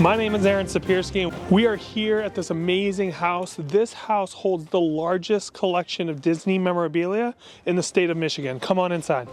My name is Aaron Sapirski. We are here at this amazing house. This house holds the largest collection of Disney memorabilia in the state of Michigan. Come on inside.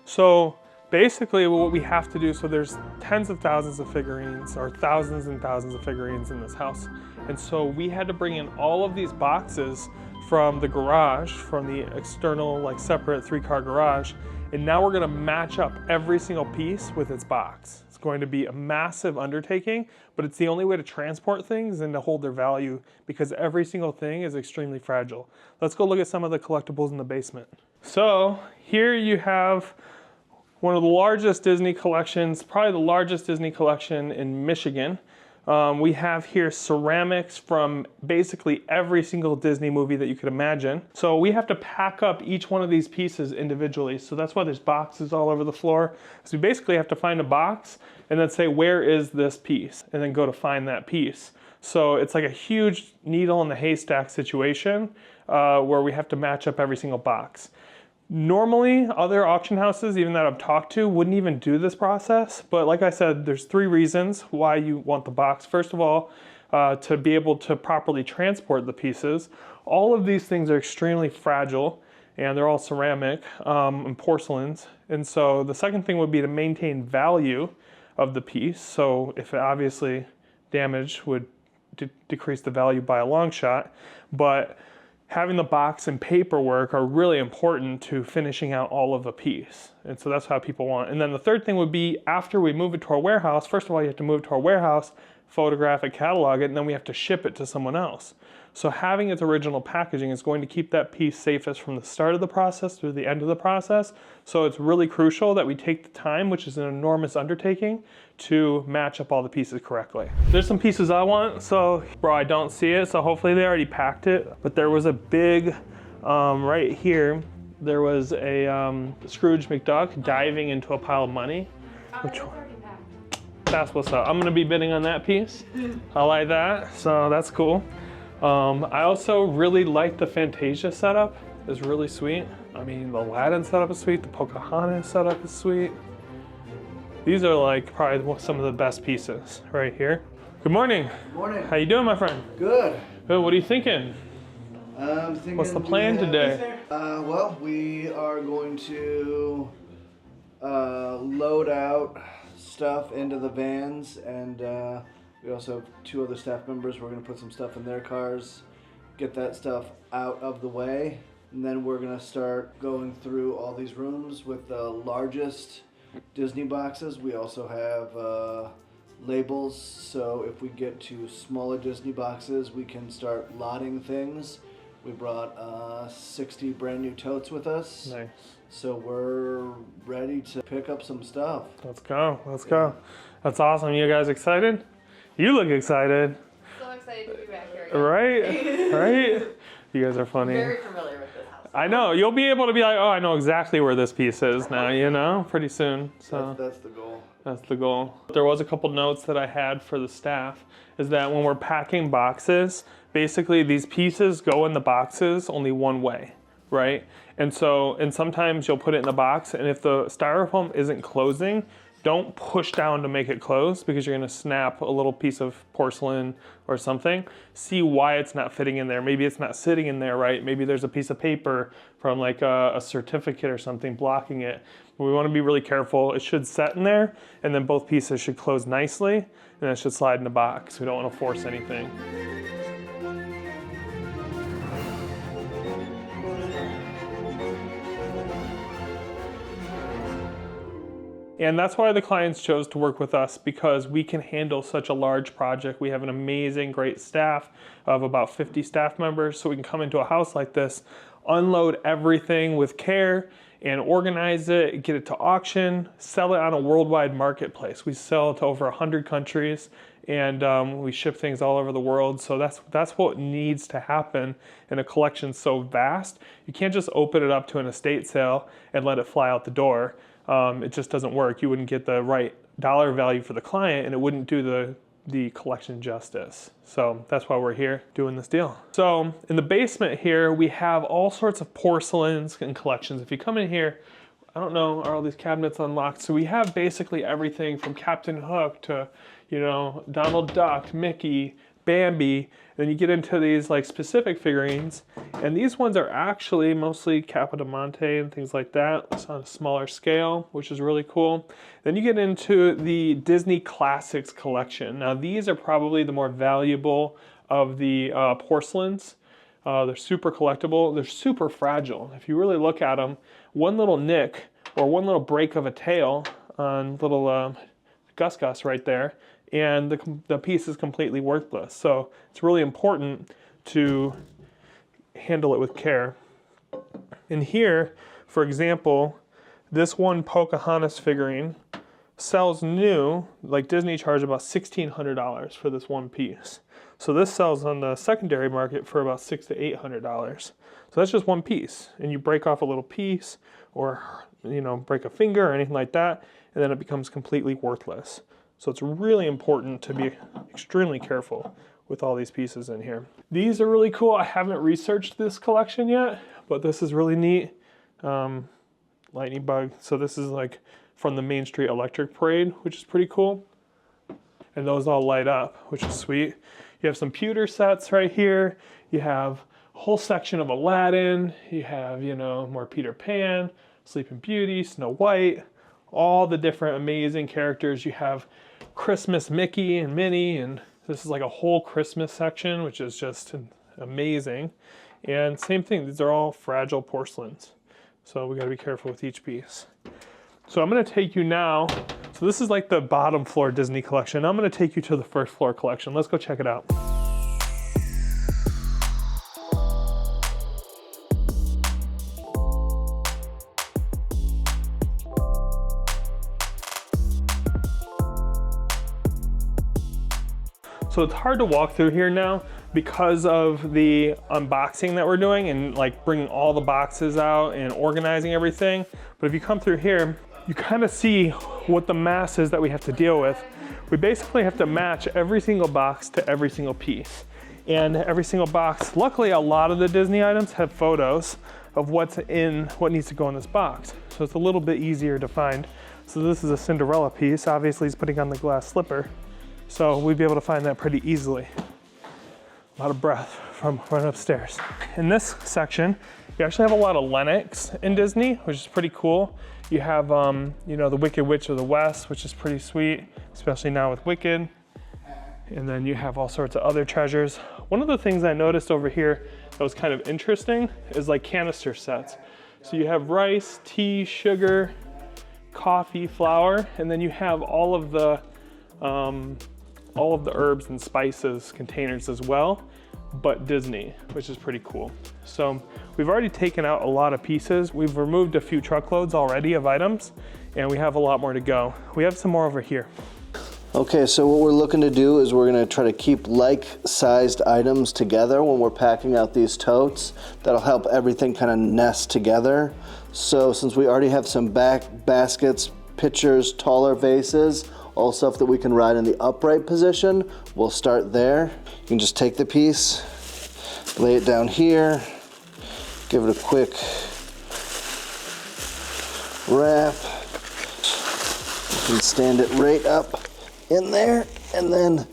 So basically what we have to do, so there's tens of thousands of figurines or thousands and thousands of figurines in this house. And so we had to bring in all of these boxes from the garage, from the external, like separate 3-car garage. And now we're gonna match up every single piece with its box. It's going to be a massive undertaking, but it's the only way to transport things and to hold their value because every single thing is extremely fragile. Let's go look at some of the collectibles in the basement. So here you have one of the largest Disney collections, probably the largest Disney collection in Michigan. We have here ceramics from basically every single Disney movie that you could imagine. So we have to pack up each one of these pieces individually. So that's why there's boxes all over the floor. So we basically have to find a box and then say, where is this piece? And then go to find that piece. So it's like a huge needle in the haystack situation where we have to match up every single box. Normally, other auction houses, even that I've talked to, wouldn't even do this process. But like I said, there's 3 reasons why you want the box. First of all, to be able to properly transport the pieces. All of these things are extremely fragile, and they're all ceramic and porcelains. And so the second thing would be to maintain value of the piece. So if it obviously damaged would decrease the value by a long shot. But having the box and paperwork are really important to finishing out all of the piece. And so that's how people want it. And then the third thing would be after we move it to our warehouse, first of all, you have to move it to our warehouse, photograph it, catalog it, and then we have to ship it to someone else. So having its original packaging is going to keep that piece safest from the start of the process through the end of the process. So it's really crucial that we take the time, which is an enormous undertaking, to match up all the pieces correctly. There's some pieces I want, so bro, I don't see it, so hopefully they already packed it. But there was a big, right here, there was a Scrooge McDuck diving into a pile of money. Which one? That's what's up. I'm gonna be bidding on that piece. I like that, so that's cool. I also really like the Fantasia setup. It's really sweet. I mean, the Aladdin setup is sweet. The Pocahontas setup is sweet. These are like probably some of the best pieces right here. Good morning. Good morning. How you doing, my friend? Good. Good. What are you thinking? I'm thinking. What's the plan today? Well, we are going to load out stuff into the vans, and we also have 2 other staff members. We're going to put some stuff in their cars, get that stuff out of the way, and then we're going to start going through all these rooms with the largest Disney boxes. We also have labels, so if we get to smaller Disney boxes, we can start lotting things. We brought 60 brand new totes with us. Nice. So we're ready to pick up some stuff. Let's go. Let's go. That's awesome. You guys excited? You look excited. So excited to be back here again. Right? Right? You guys are funny. Very familiar with this house. I know. You'll be able to be like, oh, I know exactly where this piece is now, you know, pretty soon. So that's the goal. That's the goal. There was a couple notes that I had for the staff is that when we're packing boxes, basically these pieces go in the boxes only one way, right? And sometimes you'll put it in the box, and if the styrofoam isn't closing, don't push down to make it close because you're gonna snap a little piece of porcelain or something. See why it's not fitting in there. Maybe it's not sitting in there right. Maybe there's a piece of paper from like a certificate or something blocking it. We wanna be really careful. It should set in there, and then both pieces should close nicely, and it should slide in the box. We don't wanna force anything. And that's why the clients chose to work with us, because we can handle such a large project. We have an amazing, great staff of about 50 staff members, so we can come into a house like this unload everything with care and organize it, get it to auction, sell it on a worldwide marketplace. We sell to over 100 countries, and we ship things all over the world. So that's what needs to happen in a collection so vast. You can't just open it up to an estate sale and let it fly out the door. It just doesn't work. You wouldn't get the right dollar value for the client, and it wouldn't do the collection justice. So that's why we're here doing this deal. So in the basement here, we have all sorts of porcelains and collections. If you come in here, I don't know, are all these cabinets unlocked? So we have basically everything from Captain Hook to, you know, Donald Duck, Mickey, Bambi. Then you get into these like specific figurines, and these ones are actually mostly Capodimonte and things like that. It's on a smaller scale, which is really cool. Then you get into the Disney Classics collection. Now these are probably the more valuable of the porcelains. They're super collectible. They're super fragile. If you really look at them, one little nick or one little break of a tail on little Gus right there, and the piece is completely worthless. So it's really important to handle it with care. In here, for example, this one Pocahontas figurine sells new, like Disney charged about $1,600 for this one piece. So this sells on the secondary market for about $600 to $800. So that's just one piece, and you break off a little piece, or you know, break a finger or anything like that, and then it becomes completely worthless. So it's really important to be extremely careful with all these pieces in here. These are really cool. I haven't researched this collection yet, but this is really neat. Lightning bug. So this is like from the Main Street Electric Parade, which is pretty cool. And those all light up, which is sweet. You have some pewter sets right here. You have a whole section of Aladdin. You have, you know, more Peter Pan, Sleeping Beauty, Snow White, all the different amazing characters. You have Christmas Mickey and Minnie, and this is like a whole Christmas section, which is just amazing. And same thing, these are all fragile porcelains. So we gotta be careful with each piece. So I'm gonna take you now, so this is like the bottom floor Disney collection. I'm gonna take you to the first floor collection. Let's go check it out. So it's hard to walk through here now because of the unboxing that we're doing and like bringing all the boxes out and organizing everything. But if you come through here, you kind of see what the mass is that we have to deal with. We basically have to match every single box to every single piece. And every single box, luckily a lot of the Disney items have photos of what needs to go in this box. So it's a little bit easier to find. So this is a Cinderella piece. Obviously he's putting on the glass slipper. So we'd be able to find that pretty easily. A lot of breath from running upstairs. In this section, you actually have a lot of Lenox in Disney, which is pretty cool. You have, you know, the Wicked Witch of the West, which is pretty sweet, especially now with Wicked. And then you have all sorts of other treasures. One of the things I noticed over here that was kind of interesting is like canister sets. So you have rice, tea, sugar, coffee, flour, and then you have all of the herbs and spices containers as well, but Disney, which is pretty cool. So we've already taken out a lot of pieces. We've removed a few truckloads already of items, and we have a lot more to go. We have some more over here. Okay, so what we're looking to do is we're gonna try to keep like-sized items together when we're packing out these totes. That'll help everything kind of nest together. So since we already have some baskets, pitchers, taller vases, all stuff that we can ride in the upright position, we'll start there. You can just take the piece, lay it down here, give it a quick wrap. You can stand it right up in there, and then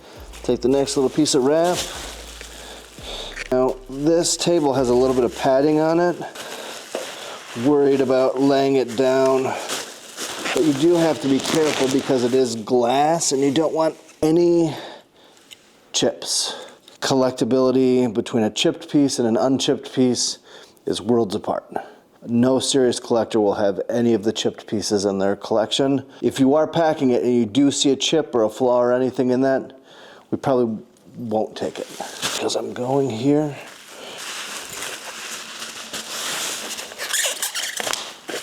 take the next little piece of wrap. Now, this table has a little bit of padding on it. Worried about laying it down. But you do have to be careful because it is glass and you don't want any chips. Collectability between a chipped piece and an unchipped piece is worlds apart. No serious collector will have any of the chipped pieces in their collection. If you are packing it and you do see a chip or a flaw or anything in that, we probably won't take it. Because I'm going here.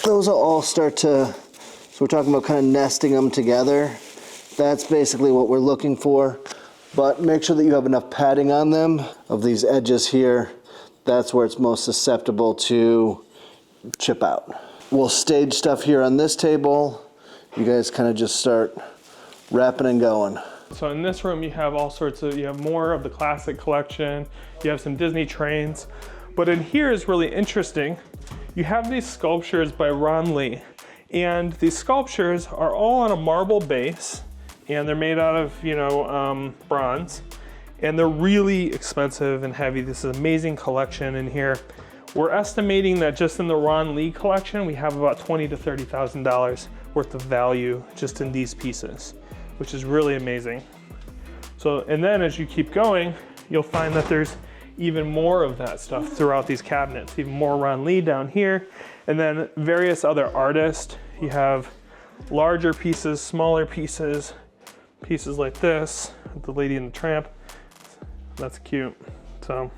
those will all start to, so we're talking about kind of nesting them together. That's basically what we're looking for. But make sure that you have enough padding on them of these edges here. That's where it's most susceptible to chip out. We'll stage stuff here on this table. You guys kind of just start wrapping and going. So in this room, you have all sorts of, you have more of the classic collection. You have some Disney trains. But in here is really interesting. You have these sculptures by Ron Lee. And these sculptures are all on a marble base. And they're made out of, bronze. And they're really expensive and heavy. This is an amazing collection in here. We're estimating that just in the Ron Lee collection, we have about $20,000 to $30,000 worth of value just in these pieces, which is really amazing. So, and then as you keep going, you'll find that there's even more of that stuff throughout these cabinets, even more Ron Lee down here, and then various other artists. You have larger pieces, smaller pieces, pieces like this, the Lady and the Tramp. That's cute. So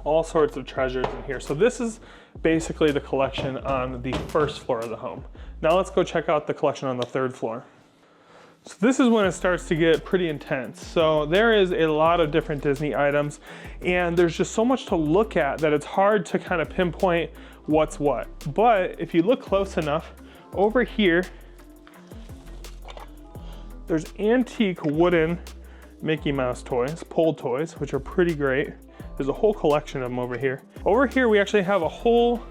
all sorts of treasures in here. So this is basically the collection on the first floor of the home. Now let's go check out the collection on the third floor. So this is when it starts to get pretty intense. So there is a lot of different Disney items, and there's just so much to look at that it's hard to kind of pinpoint what's what. But if you look close enough, over here, there's antique wooden Mickey Mouse toys, pole toys, which are pretty great. There's a whole collection of them over here. Over here, we actually have a whole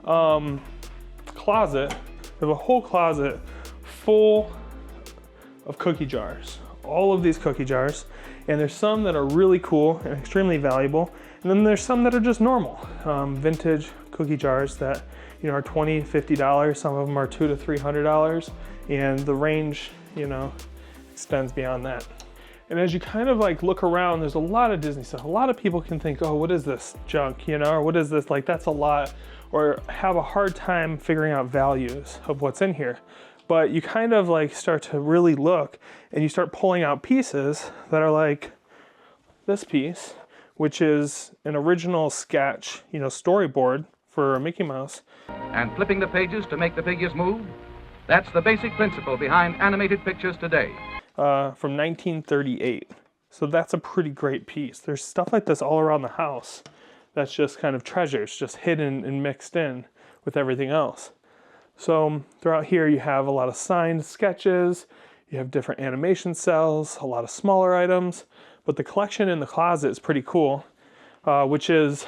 closet. We have a whole closet full of cookie jars. All of these cookie jars. And there's some that are really cool and extremely valuable. And then there's some that are just normal. Vintage cookie jars that are $20, $50. Some of them are $200 to $300. And the range, extends beyond that. And as you kind of like look around, there's a lot of Disney stuff. A lot of people can think, oh, what is this junk, or what is this, like that's a lot, or have a hard time figuring out values of what's in here. But you kind of like start to really look and you start pulling out pieces that are like this piece, which is an original sketch, storyboard for Mickey Mouse. And flipping the pages to make the figures move, that's the basic principle behind animated pictures today. From 1938. So that's a pretty great piece. There's stuff like this all around the house that's just kind of treasures, just hidden and mixed in with everything else. So throughout here you have a lot of signed sketches, you have different animation cells, a lot of smaller items, but the collection in the closet is pretty cool, which is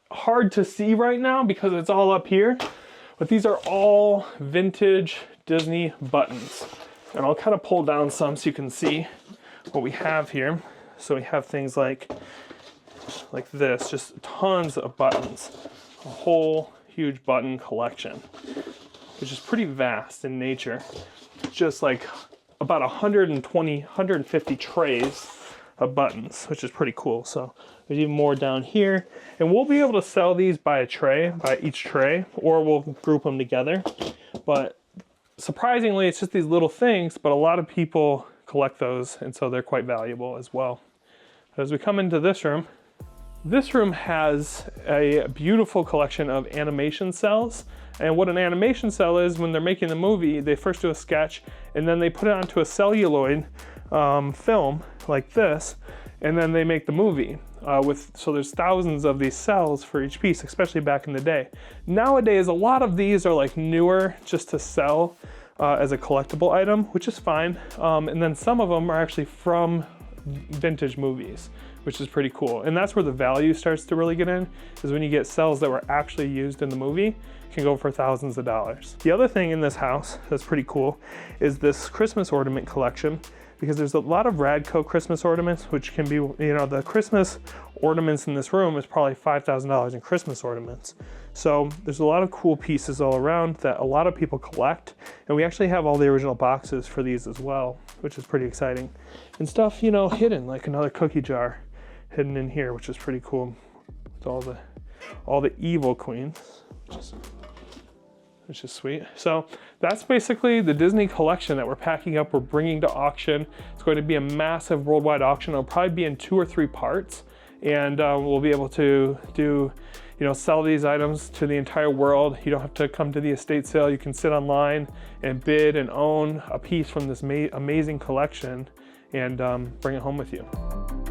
hard to see right now because it's all up here, but these are all vintage Disney buttons. And I'll kind of pull down some so you can see what we have here. So we have things like this, just tons of buttons, a whole huge button collection, which is pretty vast in nature. Just like about 120, 150 trays of buttons, which is pretty cool. So there's even more down here. And we'll be able to sell these by a tray, by each tray, or we'll group them together. But surprisingly, it's just these little things, but a lot of people collect those, and so they're quite valuable as well. As we come into this room has a beautiful collection of animation cells. And what an animation cell is, when they're making the movie, they first do a sketch, and then they put it onto a celluloid film like this, and then they make the movie. So there's thousands of these cells for each piece, especially back in the day. Nowadays, a lot of these are like newer just to sell as a collectible item, which is fine. And then some of them are actually from vintage movies, which is pretty cool. And that's where the value starts to really get in, is when you get cells that were actually used in the movie, can go for thousands of dollars. The other thing in this house that's pretty cool is this Christmas ornament collection, because there's a lot of Radco Christmas ornaments, which can be, the Christmas ornaments in this room is probably $5,000 in Christmas ornaments. So there's a lot of cool pieces all around that a lot of people collect. And we actually have all the original boxes for these as well, which is pretty exciting. And stuff, hidden, like another cookie jar hidden in here, which is pretty cool. With all the evil queens, which is sweet. So that's basically the Disney collection that we're packing up, we're bringing to auction. It's going to be a massive worldwide auction. It'll probably be in 2 or 3 parts. And we'll be able to do, sell these items to the entire world. You don't have to come to the estate sale. You can sit online and bid and own a piece from this amazing collection and bring it home with you.